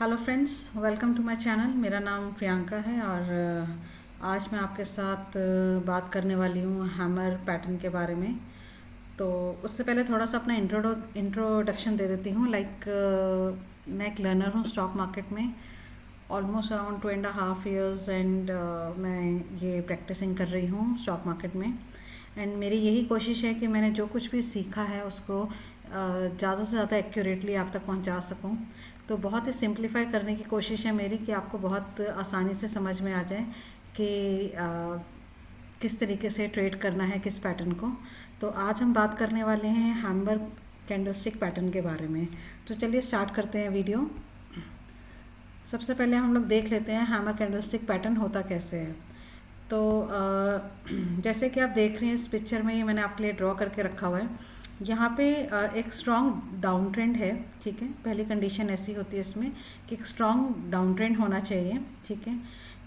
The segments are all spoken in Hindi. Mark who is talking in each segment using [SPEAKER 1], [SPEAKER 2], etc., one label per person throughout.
[SPEAKER 1] Hello friends, welcome to my channel. मेरा नाम प्रियंका है और आज मैं आपके साथ बात करने वाली हूँ हैमर पैटर्न के बारे में। तो उससे पहले थोड़ा सा अपना इंट्रोडक्शन दे देती हूँ। मैं एक लर्नर हूँ स्टॉक मार्केट में, ऑलमोस्ट अराउंड 2.5 years एंड मैं ये प्रैक्टिसिंग कर रही हूँ स्टॉक मार्केट में। एंड मेरी यही कोशिश है कि मैंने जो कुछ भी सीखा है उसको ज़्यादा से ज़्यादा एक्यूरेटली आप तक पहुंचा सकूं। तो बहुत ही सिंप्लीफाई करने की कोशिश है मेरी कि आपको बहुत आसानी से समझ में आ जाए कि किस तरीके से ट्रेड करना है किस पैटर्न को। तो आज हम बात करने वाले हैं हैमर कैंडलस्टिक पैटर्न के बारे में। तो चलिए स्टार्ट करते हैं वीडियो। सबसे पहले हम लोग देख लेते हैं हैमर कैंडलस्टिक पैटर्न होता कैसे है। तो जैसे कि आप देख रहे हैं इस पिक्चर में, ये मैंने आपके लिए ड्रॉ करके रखा हुआ है। यहाँ पे एक स्ट्रॉन्ग डाउन ट्रेंड है, ठीक है। पहली कंडीशन ऐसी होती है इसमें कि एक स्ट्रॉन्ग डाउन ट्रेंड होना चाहिए, ठीक है।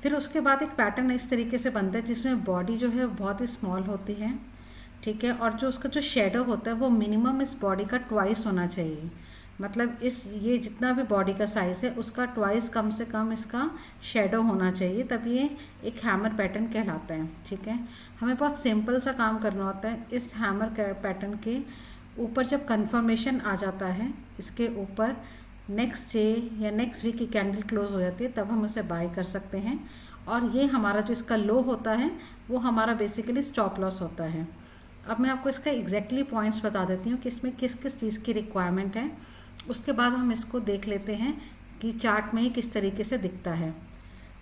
[SPEAKER 1] फिर उसके बाद एक पैटर्न इस तरीके से बनता है जिसमें बॉडी जो है बहुत ही स्मॉल होती है, ठीक है। और जो उसका जो शेडो होता है वो मिनिमम इस बॉडी का ट्वाइस होना चाहिए। मतलब ये जितना भी बॉडी का साइज़ है उसका ट्वाइस कम से कम इसका शेडो होना चाहिए, तब ये एक हैमर पैटर्न कहलाता है, ठीक है। हमें बहुत सिंपल सा काम करना होता है। इस हैमर पैटर्न के ऊपर जब कंफर्मेशन आ जाता है, इसके ऊपर नेक्स्ट डे या नेक्स्ट वीक की कैंडल क्लोज हो जाती है, तब हम उसे बाय कर सकते हैं। और ये हमारा जो इसका लो होता है वो हमारा बेसिकली स्टॉप लॉस होता है। अब मैं आपको इसका एग्जैक्टली पॉइंट्स बता देती हूँ कि इसमें किस किस चीज़ की रिक्वायरमेंट है। उसके बाद हम इसको देख लेते हैं कि चार्ट में ही किस तरीके से दिखता है,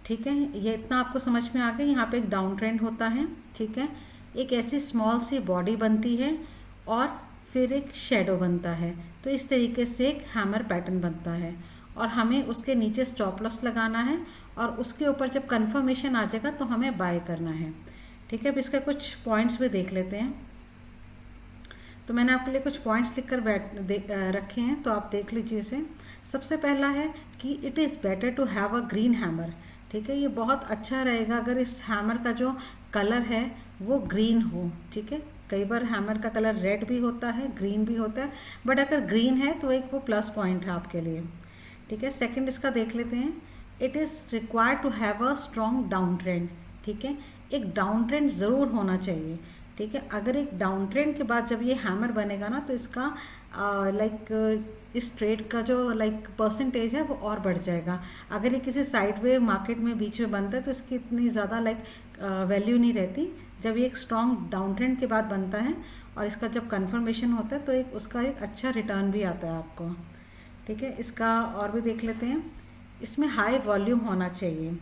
[SPEAKER 1] ठीक है। ये इतना आपको समझ में आ गया। यहाँ पे एक डाउन ट्रेंड होता है, ठीक है। एक ऐसी स्मॉल सी बॉडी बनती है और फिर एक शेडो बनता है। तो इस तरीके से एक हैमर पैटर्न बनता है और हमें उसके नीचे स्टॉप लॉस लगाना है और उसके ऊपर जब कंफर्मेशन आ जाएगा तो हमें बाय करना है, ठीक है। अब इसके कुछ पॉइंट्स भी देख लेते हैं। तो मैंने आपके लिए कुछ पॉइंट्स लिख कर रखे हैं, तो आप देख लीजिए इसे। सबसे पहला है कि it is better to have a green hammer, ठीक है। ये बहुत अच्छा रहेगा अगर इस हैमर का जो कलर है वो ग्रीन हो, ठीक है। कई बार हैमर का कलर रेड भी होता है, ग्रीन भी होता है, बट अगर ग्रीन है तो एक वो प्लस पॉइंट है आपके लिए, ठीक है। सेकंड इसका देख लेते हैं। It is required to have a strong down trend, ठीक है। एक डाउन ट्रेंड ज़रूर होना चाहिए, ठीक है। अगर एक डाउन ट्रेंड के बाद जब ये हैमर बनेगा ना तो इसका इस ट्रेड का जो परसेंटेज है वो और बढ़ जाएगा। अगर ये किसी साइडवे मार्केट में बीच में बनता है तो इसकी इतनी ज़्यादा वैल्यू नहीं रहती। जब ये एक स्ट्रॉन्ग डाउन ट्रेंड के बाद बनता है और इसका जब कन्फर्मेशन होता है तो उसका एक अच्छा रिटर्न भी आता है आपको, ठीक है। इसका और भी देख लेते हैं। इसमें हाई वॉल्यूम होना चाहिए।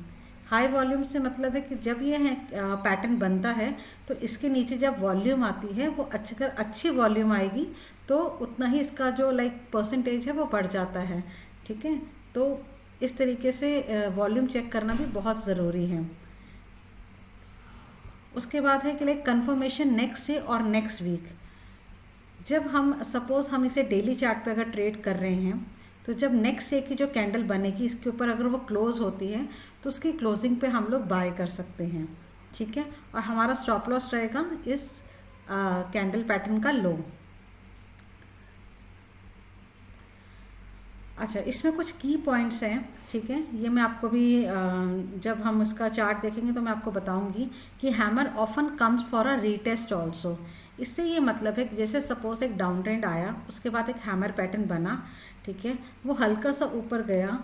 [SPEAKER 1] हाई वॉल्यूम से मतलब है कि जब ये है पैटर्न बनता है तो इसके नीचे जब वॉल्यूम आती है वो अच्छी वॉल्यूम आएगी तो उतना ही इसका जो परसेंटेज है वो बढ़ जाता है, ठीक है। तो इस तरीके से वॉल्यूम चेक करना भी बहुत ज़रूरी है। उसके बाद है कि कंफर्मेशन नेक्स्ट डे और नेक्स्ट वीक। जब हम सपोज़ हम इसे डेली चार्ट पे अगर ट्रेड कर रहे हैं तो जब नेक्स्ट डे की जो कैंडल बनेगी इसके ऊपर अगर वो क्लोज होती है तो उसकी क्लोजिंग पे हम लोग बाय कर सकते हैं, ठीक है। और हमारा स्टॉप लॉस रहेगा इस कैंडल पैटर्न का लो। अच्छा, इसमें कुछ की पॉइंट्स हैं, ठीक है। ये मैं आपको भी जब हम उसका चार्ट देखेंगे तो मैं आपको बताऊंगी कि hammer often comes for a retest also. इससे ये मतलब है कि जैसे सपोज एक डाउन ट्रेंड आया, उसके बाद एक हैमर पैटर्न बना, ठीक है। वो हल्का सा ऊपर गया,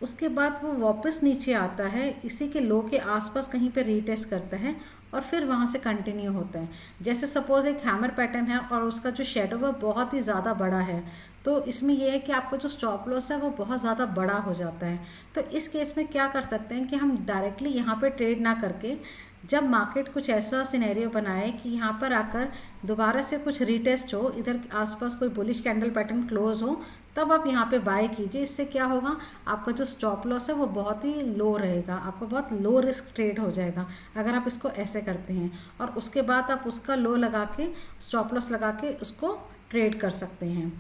[SPEAKER 1] उसके बाद वो वापस नीचे आता है, इसी के लो के आसपास कहीं पे रीटेस्ट करता है और फिर वहाँ से कंटिन्यू होता है। जैसे सपोज एक हैमर पैटर्न है और उसका जो शेडो वो बहुत ही ज़्यादा बड़ा है, तो इसमें यह है कि आपको जो स्टॉप लॉस है वो बहुत ज़्यादा बड़ा हो जाता है। तो इस केस में क्या कर सकते हैं कि हम डायरेक्टली यहाँ पे ट्रेड ना करके जब मार्केट कुछ ऐसा सिनेरियो बनाए कि यहाँ पर आकर दोबारा से कुछ रीटेस्ट हो, इधर आसपास कोई बुलिश कैंडल पैटर्न क्लोज हो, तब आप यहाँ पे बाय कीजिए। इससे क्या होगा, आपका जो स्टॉप लॉस है वो बहुत ही लो रहेगा, आपका बहुत लो रिस्क ट्रेड हो जाएगा अगर आप इसको ऐसे करते हैं। और उसके बाद आप उसका लो लगा के स्टॉप लॉस लगा के उसको ट्रेड कर सकते हैं।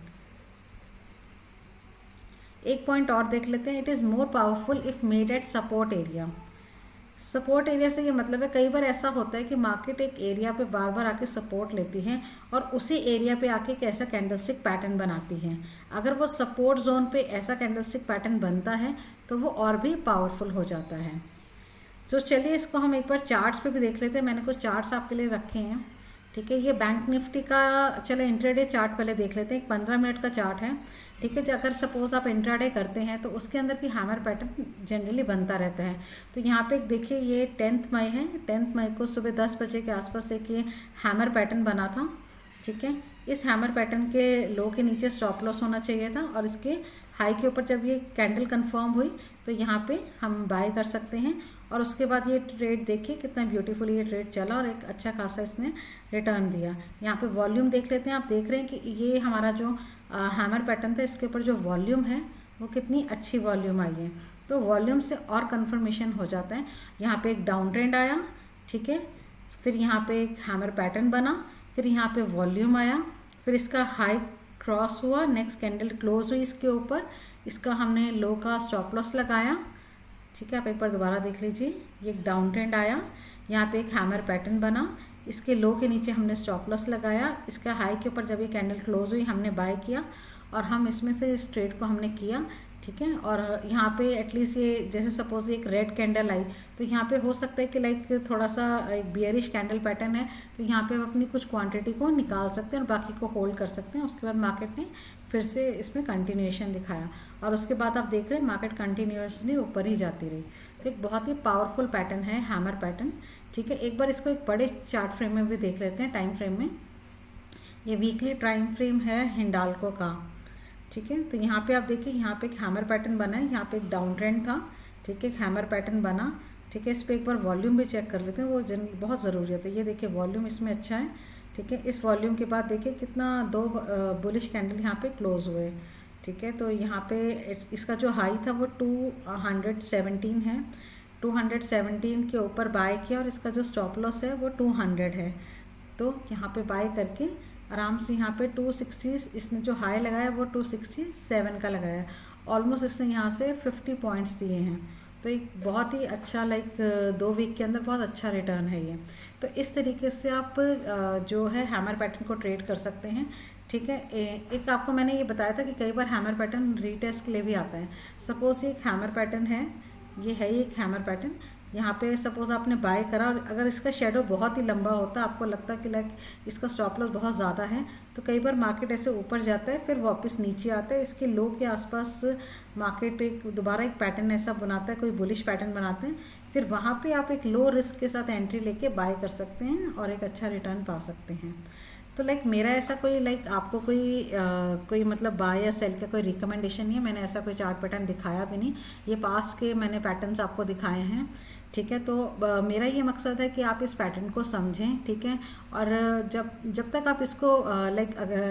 [SPEAKER 1] एक पॉइंट और देख लेते हैं। It is more powerful if made at support area. Support area से ये मतलब है कई बार ऐसा होता है कि मार्केट एक एरिया पे बार बार आके सपोर्ट लेती है और उसी एरिया पे आके एक ऐसा कैंडलस्टिक पैटर्न बनाती है। अगर वो सपोर्ट जोन पे ऐसा कैंडलस्टिक पैटर्न बनता है तो वो और भी पावरफुल हो जाता है। तो चलिए इसको हम एक बार चार्ट्स पे भी देख लेते हैं। मैंने कुछ चार्ट्स आपके लिए रखे हैं, ठीक है। ये बैंक निफ्टी का, चलो इंट्राडे चार्ट पहले देख लेते हैं। एक 15 मिनट का चार्ट है, ठीक है। अगर सपोज आप इंट्राडे करते हैं तो उसके अंदर भी हैमर पैटर्न जनरली बनता रहता है। तो यहाँ पे देखिए ये 10 मई है। 10 मई को सुबह 10 बजे के आसपास एक ये हैमर पैटर्न बना था, ठीक है। इस हैमर पैटर्न के लो के नीचे स्टॉप लॉस होना चाहिए था और इसके हाई के ऊपर जब ये कैंडल कंफर्म हुई तो यहाँ पे हम बाय कर सकते हैं। और उसके बाद ये ट्रेड देखिए कितना ब्यूटीफुल ये ट्रेड चला और एक अच्छा खासा इसने रिटर्न दिया। यहाँ पे वॉल्यूम देख लेते हैं। आप देख रहे हैं कि ये हमारा जो हैमर पैटर्न था इसके ऊपर जो वॉल्यूम है वो कितनी अच्छी वॉल्यूम आई है। तो वॉल्यूम से और कन्फर्मेशन हो जाता है। यहाँ पे एक डाउन ट्रेंड आया, ठीक है। फिर यहाँ पे एक हैमर पैटर्न बना, फिर यहाँ पे वॉल्यूम आया, फिर इसका हाई क्रॉस हुआ, नेक्स्ट कैंडल क्लोज हुई इसके ऊपर, इसका हमने लो का स्टॉप लॉस लगाया, ठीक है। आप एक बार दोबारा देख लीजिए। ये एक डाउन ट्रेंड आया, यहाँ पे एक हैमर पैटर्न बना, इसके लो के नीचे हमने स्टॉप लॉस लगाया, इसका हाई के ऊपर जब ये कैंडल क्लोज हुई हमने बाय किया और हम इसमें फिर इस ट्रेड को हमने किया, ठीक है। और यहाँ पे एटलीस्ट ये जैसे सपोज एक रेड कैंडल आई तो यहाँ पे हो सकता है कि लाइक थोड़ा सा एक बियरिश कैंडल पैटर्न है तो यहाँ पे हम अपनी कुछ क्वांटिटी को निकाल सकते हैं और बाकी को होल्ड कर सकते हैं। उसके बाद मार्केट ने फिर से इसमें कंटिन्यूएशन दिखाया और उसके बाद आप देख रहे हैं मार्केट कंटिन्यूसली ऊपर ही जाती रही। तो एक बहुत ही पावरफुल पैटर्न है हैमर पैटर्न, ठीक है। एक बार इसको एक बड़े चार्ट फ्रेम में भी देख लेते हैं, टाइम फ्रेम में। ये वीकली टाइम फ्रेम है हिंडाल्को का, ठीक है। तो यहाँ पे आप देखिए यहाँ पे एक हैमर पैटर्न बना है, यहाँ पे एक डाउन ट्रेंड था, ठीक है। एक हैमर पैटर्न बना, ठीक है। इस पर एक बार वॉल्यूम भी चेक कर लेते हैं, वो बहुत ज़रूरी होता है। ये देखिए वॉल्यूम इसमें अच्छा है, ठीक है। इस वॉल्यूम के बाद देखिए कितना दो बुलिश कैंडल यहाँ पे क्लोज हुए, ठीक है। तो यहाँ पे इसका जो हाई था वो 217 है, 217 के ऊपर बाय किया और इसका जो स्टॉप लॉस है वो 200 है। तो यहाँ पे बाय करके आराम से यहाँ पे 260 इसने जो हाई लगाया वो 267 का लगाया, ऑलमोस्ट इसने यहाँ से 50 पॉइंट्स दिए हैं। तो एक बहुत ही अच्छा लाइक 2 वीक के अंदर बहुत अच्छा रिटर्न है ये। तो इस तरीके से आप जो है हैमर पैटर्न को ट्रेड कर सकते हैं, ठीक है। एक आपको मैंने ये बताया था कि कई बार हैमर पैटर्न रीटेस्ट के लिए भी आता है। सपोज ये एक हैमर पैटर्न है, ये है एक हैमर पैटर्न। यहाँ पे सपोज आपने बाय करा और अगर इसका शेडो बहुत ही लंबा होता, आपको लगता है कि लाइक इसका स्टॉप लॉस बहुत ज़्यादा है, तो कई बार मार्केट ऐसे ऊपर जाता है फिर वापस नीचे आता है। इसके लो के आसपास मार्केट एक दोबारा एक पैटर्न ऐसा बनाता है, कोई बुलिश पैटर्न बनाते हैं, फिर वहाँ पे आप एक लो रिस्क के साथ एंट्री लेके बाय कर सकते हैं और एक अच्छा रिटर्न पा सकते हैं। तो लाइक मेरा ऐसा कोई लाइक आपको कोई मतलब बाय या सेल का कोई रिकमेंडेशन नहीं है। मैंने ऐसा कोई चार्ट पैटर्न दिखाया भी नहीं, ये पास के मैंने पैटर्न्स आपको दिखाए हैं, ठीक है। तो मेरा ये मकसद है कि आप इस पैटर्न को समझें, ठीक है। और जब तक आप इसको लाइक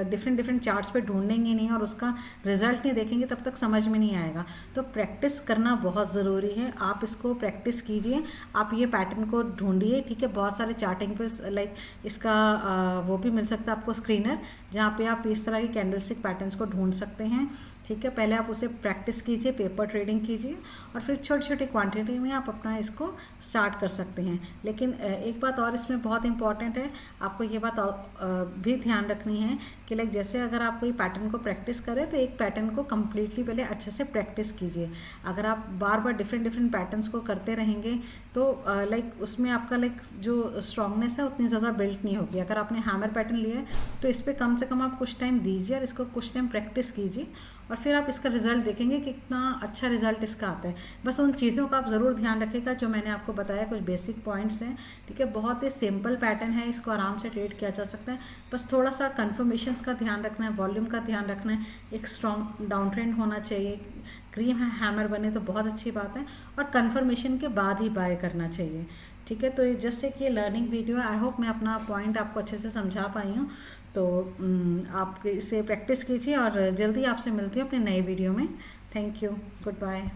[SPEAKER 1] डिफरेंट चार्ट्स पे ढूंढेंगे नहीं और उसका रिजल्ट नहीं देखेंगे तब तक समझ में नहीं आएगा। तो प्रैक्टिस करना बहुत ज़रूरी है, आप इसको प्रैक्टिस कीजिए, आप ये पैटर्न को ढूंढिए, ठीक है। बहुत सारे चार्टिंग पे लाइक इसका वो भी मिल सकता है आपको स्क्रीनर, जहाँ पे आप इस तरह की कैंडलस्टिक पैटर्न्स को ढूंढ सकते हैं, ठीक है। पहले आप उसे प्रैक्टिस कीजिए, पेपर ट्रेडिंग कीजिए और फिर छोटी छोटी क्वांटिटी में आप अपना इसको स्टार्ट कर सकते हैं। लेकिन एक बात और इसमें बहुत इंपॉर्टेंट है, आपको ये बात भी ध्यान रखनी है कि लाइक जैसे अगर आप कोई पैटर्न को प्रैक्टिस करें तो एक पैटर्न को कम्प्लीटली पहले अच्छे से प्रैक्टिस कीजिए। अगर आप बार बार डिफरेंट पैटर्न्स को करते रहेंगे तो लाइक उसमें आपका लाइक जो स्ट्रांगनेस है उतनी ज़्यादा बिल्ट नहीं होगी। अगर आपने हैमर पैटर्न लिया है तो इस पर कम से कम आप कुछ टाइम दीजिए और इसको कुछ टाइम प्रैक्टिस कीजिए और फिर आप इसका रिजल्ट देखेंगे कि कितना अच्छा रिजल्ट इसका आता है। बस उन चीज़ों का आप ज़रूर ध्यान रखिएगा जो मैंने आपको बताया, कुछ बेसिक पॉइंट्स हैं, ठीक है। बहुत ही सिंपल पैटर्न है, इसको आराम से ट्रेड किया जा सकता है। बस थोड़ा सा कन्फर्मेशंस का ध्यान रखना है, वॉल्यूम का ध्यान रखना है, एक स्ट्रॉन्ग डाउन ट्रेंड होना चाहिए, क्रीम हैमर बने तो बहुत अच्छी बात है और कन्फर्मेशन के बाद ही बाय करना चाहिए, ठीक है। तो ये जस्ट एक ये लर्निंग वीडियो है। आई होप मैं अपना पॉइंट आपको अच्छे से समझा पाई हूँ। तो आप इसे प्रैक्टिस कीजिए और जल्दी आपसे मिलती हूँ अपने नए वीडियो में। Thank you, good bye.